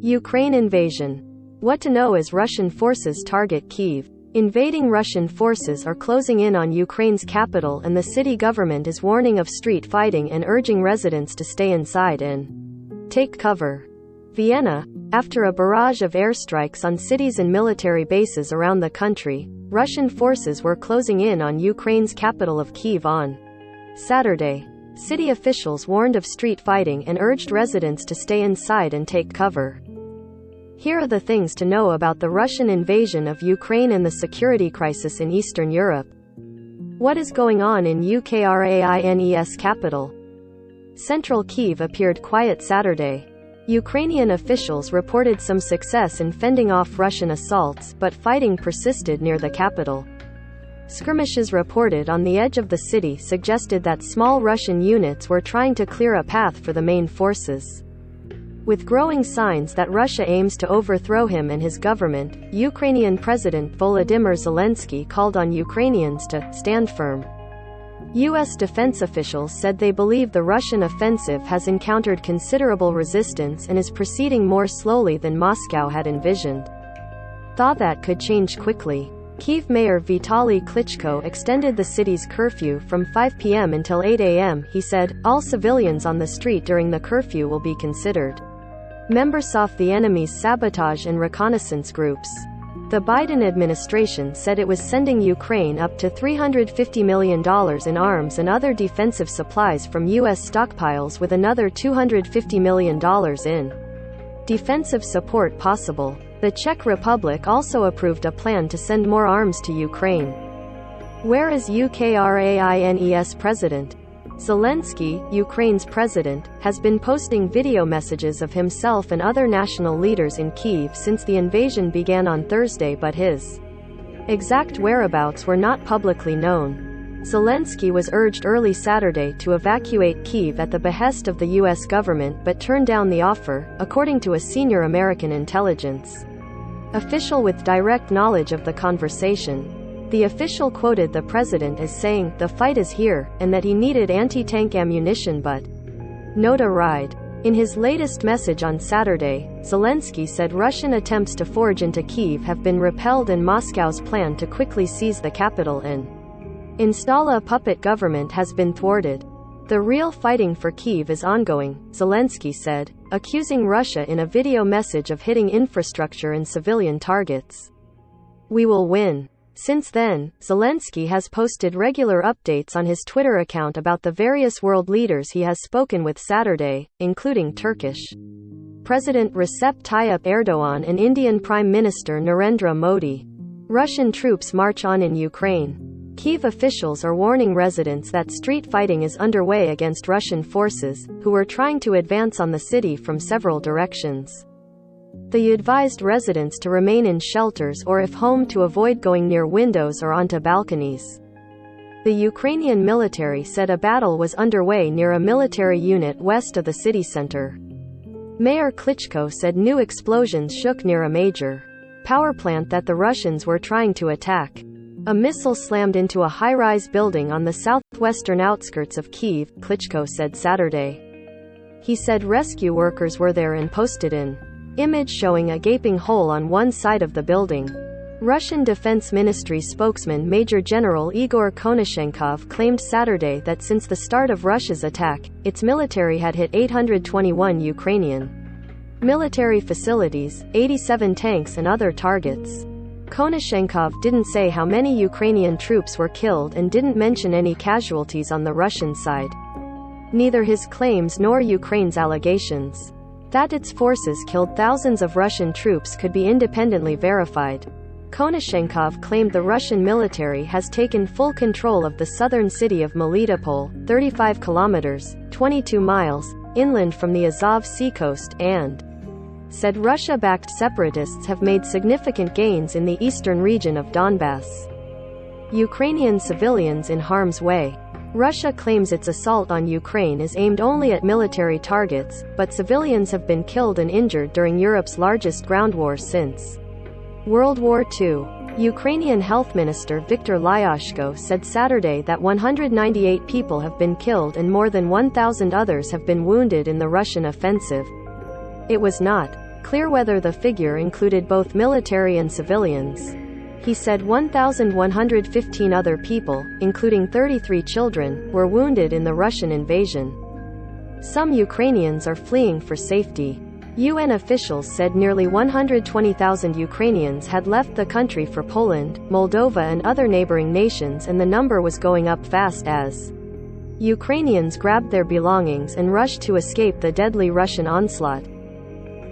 Ukraine invasion. What to know as Russian forces target Kyiv. Invading Russian forces are closing in on Ukraine's capital, and the city government is warning of street fighting and urging residents to stay inside and take cover. Vienna. After a barrage of airstrikes on cities and military bases around the country, Russian forces were closing in on Ukraine's capital of Kyiv on Saturday. City officials warned of street fighting and urged residents to stay inside and take cover. Here are the things to know about the Russian invasion of Ukraine and the security crisis in Eastern Europe. What is going on in Ukraine's capital? Central Kyiv appeared quiet Saturday. Ukrainian officials reported some success in fending off Russian assaults, but fighting persisted near the capital. Skirmishes reported on the edge of the city suggested that small Russian units were trying to clear a path for the main forces. With growing signs that Russia aims to overthrow him and his government, Ukrainian President Volodymyr Zelensky called on Ukrainians to stand firm. U.S. defense officials said they believe the Russian offensive has encountered considerable resistance and is proceeding more slowly than Moscow had envisioned. Thought that could change quickly. Kyiv Mayor Vitaly Klitschko extended the city's curfew from 5 p.m. until 8 a.m. He said, all civilians on the street during the curfew will be considered members of the enemy's sabotage and reconnaissance groups. The Biden administration said it was sending Ukraine up to $350 million in arms and other defensive supplies from U.S. stockpiles, with another $250 million in defensive support possible. The Czech Republic also approved a plan to send more arms to Ukraine. Where is Ukraine's president? Zelensky, Ukraine's president, has been posting video messages of himself and other national leaders in Kyiv since the invasion began on Thursday, but his exact whereabouts were not publicly known. Zelensky was urged early Saturday to evacuate Kyiv at the behest of the U.S. government, but turned down the offer, according to a senior American intelligence official with direct knowledge of the conversation. The official quoted the president as saying, "The fight is here," and that he needed anti-tank ammunition but not a ride. In his latest message on Saturday, Zelensky said Russian attempts to forge into Kyiv have been repelled and Moscow's plan to quickly seize the capital and install a puppet government has been thwarted. The real fighting for Kyiv is ongoing, Zelensky said, accusing Russia in a video message of hitting infrastructure and civilian targets. "We will win." Since then, Zelensky has posted regular updates on his Twitter account about the various world leaders he has spoken with Saturday, including Turkish President Recep Tayyip Erdogan and Indian Prime Minister Narendra Modi. Russian troops march on in Ukraine. Kyiv officials are warning residents that street fighting is underway against Russian forces, who are trying to advance on the city from several directions. They advised residents to remain in shelters or if home to avoid going near windows or onto balconies. The Ukrainian military said a battle was underway near a military unit west of the city center. Mayor Klitschko said new explosions shook near a major power plant that the Russians were trying to attack. A missile slammed into a high-rise building on the southwestern outskirts of Kyiv, Klitschko said Saturday. He said rescue workers were there and posted an image showing a gaping hole on one side of the building. Russian Defense Ministry spokesman Major General Igor Konashenkov claimed Saturday that since the start of Russia's attack, its military had hit 821 Ukrainian military facilities, 87 tanks and other targets. Konashenkov didn't say how many Ukrainian troops were killed and didn't mention any casualties on the Russian side. Neither his claims nor Ukraine's allegations that its forces killed thousands of Russian troops could be independently verified. Konashenkov claimed the Russian military has taken full control of the southern city of Melitopol, 35 kilometers, 22 miles, inland from the Azov Sea coast, and said Russia-backed separatists have made significant gains in the eastern region of Donbass. Ukrainian civilians in harm's way. Russia claims its assault on Ukraine is aimed only at military targets, but civilians have been killed and injured during Europe's largest ground war since World War II. Ukrainian Health Minister Viktor Lyashko said Saturday that 198 people have been killed and more than 1,000 others have been wounded in the Russian offensive. It was not clear whether the figure included both military and civilians. He said 1,115 other people, including 33 children, were wounded in the Russian invasion. Some Ukrainians are fleeing for safety. UN officials said nearly 120,000 Ukrainians had left the country for Poland, Moldova and other neighboring nations, and the number was going up fast as Ukrainians grabbed their belongings and rushed to escape the deadly Russian onslaught.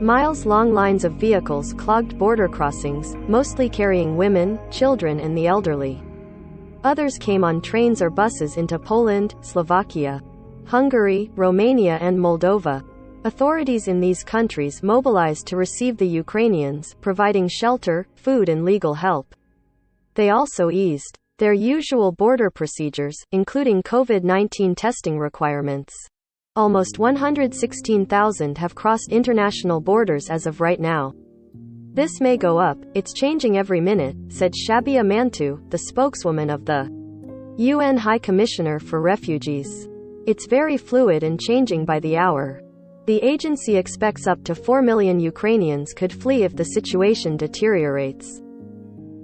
Miles-long lines of vehicles clogged border crossings, mostly carrying women, children and the elderly. Others came on trains or buses into Poland, Slovakia, Hungary, Romania and Moldova. Authorities in these countries mobilized to receive the Ukrainians, providing shelter, food and legal help. They also eased their usual border procedures, including COVID-19 testing requirements. Almost 116,000 have crossed international borders as of right now. This may go up, it's changing every minute, said Shabia Mantu, the spokeswoman of the UN High Commissioner for Refugees. It's very fluid and changing by the hour. The agency expects up to 4 million Ukrainians could flee if the situation deteriorates.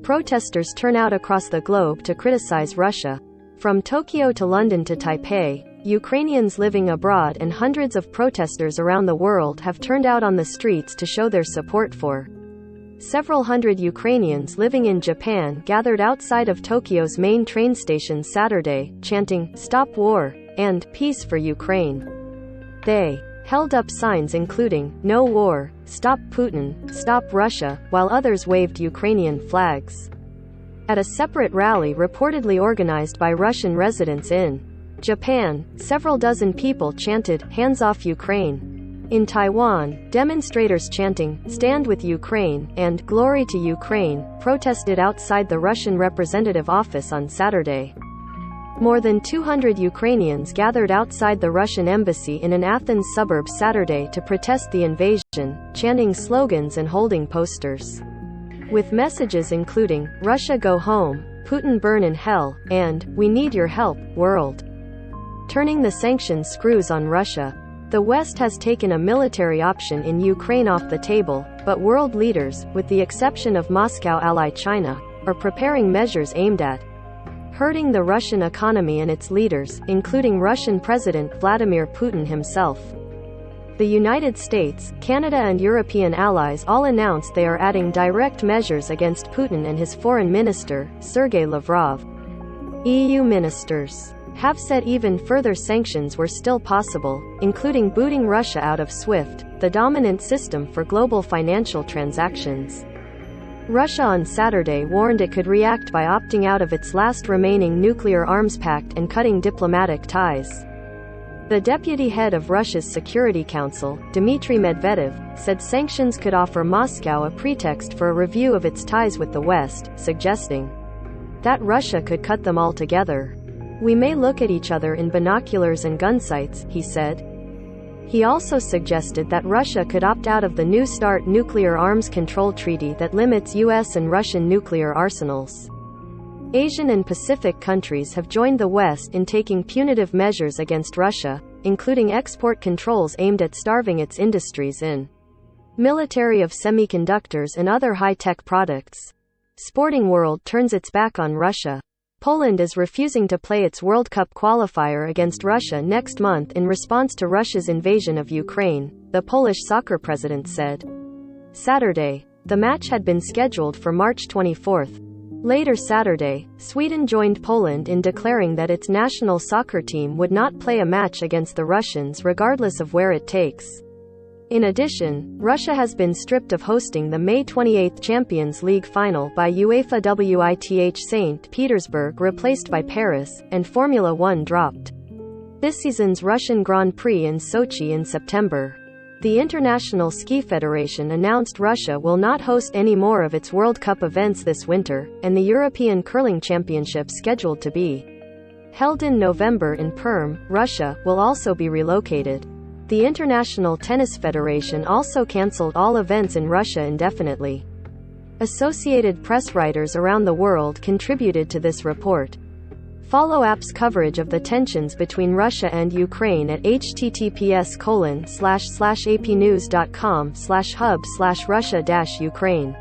Protesters turn out across the globe to criticize Russia. From Tokyo to London to Taipei, Ukrainians living abroad and hundreds of protesters around the world have turned out on the streets to show their support for. Several hundred Ukrainians living in Japan gathered outside of Tokyo's main train station Saturday, chanting, "Stop War," and "Peace for Ukraine." They held up signs including, "No war," "Stop Putin," "Stop Russia," while others waved Ukrainian flags. At a separate rally reportedly organized by Russian residents in Japan, several dozen people chanted, "Hands off Ukraine." In Taiwan, demonstrators chanting, "Stand with Ukraine," and "Glory to Ukraine," protested outside the Russian representative office on Saturday. More than 200 Ukrainians gathered outside the Russian embassy in an Athens suburb Saturday to protest the invasion, chanting slogans and holding posters with messages including, "Russia go home," "Putin burn in hell," and "We need your help, world." Turning the sanctions screws on Russia. The West has taken a military option in Ukraine off the table, but world leaders, with the exception of Moscow ally China, are preparing measures aimed at hurting the Russian economy and its leaders, including Russian President Vladimir Putin himself. The United States, Canada and European allies all announced they are adding direct measures against Putin and his foreign minister, Sergei Lavrov. EU ministers have said even further sanctions were still possible, including booting Russia out of SWIFT, the dominant system for global financial transactions. Russia on Saturday warned it could react by opting out of its last remaining nuclear arms pact and cutting diplomatic ties. The deputy head of Russia's Security Council, Dmitry Medvedev, said sanctions could offer Moscow a pretext for a review of its ties with the West, suggesting that Russia could cut them altogether. "We may look at each other in binoculars and gun sights," he said. He also suggested that Russia could opt out of the New START nuclear arms control treaty that limits US and Russian nuclear arsenals. Asian and Pacific countries have joined the West in taking punitive measures against Russia, including export controls aimed at starving its industries in military of semiconductors and other high-tech products. Sporting world turns its back on Russia. Poland is refusing to play its World Cup qualifier against Russia next month in response to Russia's invasion of Ukraine, the Polish soccer president said Saturday. The match had been scheduled for March 24. Later Saturday, Sweden joined Poland in declaring that its national soccer team would not play a match against the Russians regardless of where it takes. In addition, Russia has been stripped of hosting the May 28 Champions League final by UEFA WITH St. Petersburg, replaced by Paris, and Formula One dropped this season's Russian Grand Prix in Sochi in September. The International Ski Federation announced Russia will not host any more of its World Cup events this winter, and the European Curling Championship, scheduled to be held in November in Perm, Russia, will also be relocated. The International Tennis Federation also cancelled all events in Russia indefinitely. Associated Press writers around the world contributed to this report. Follow app's coverage of the tensions between Russia and Ukraine at https://apnews.com/hub/Russia-Ukraine.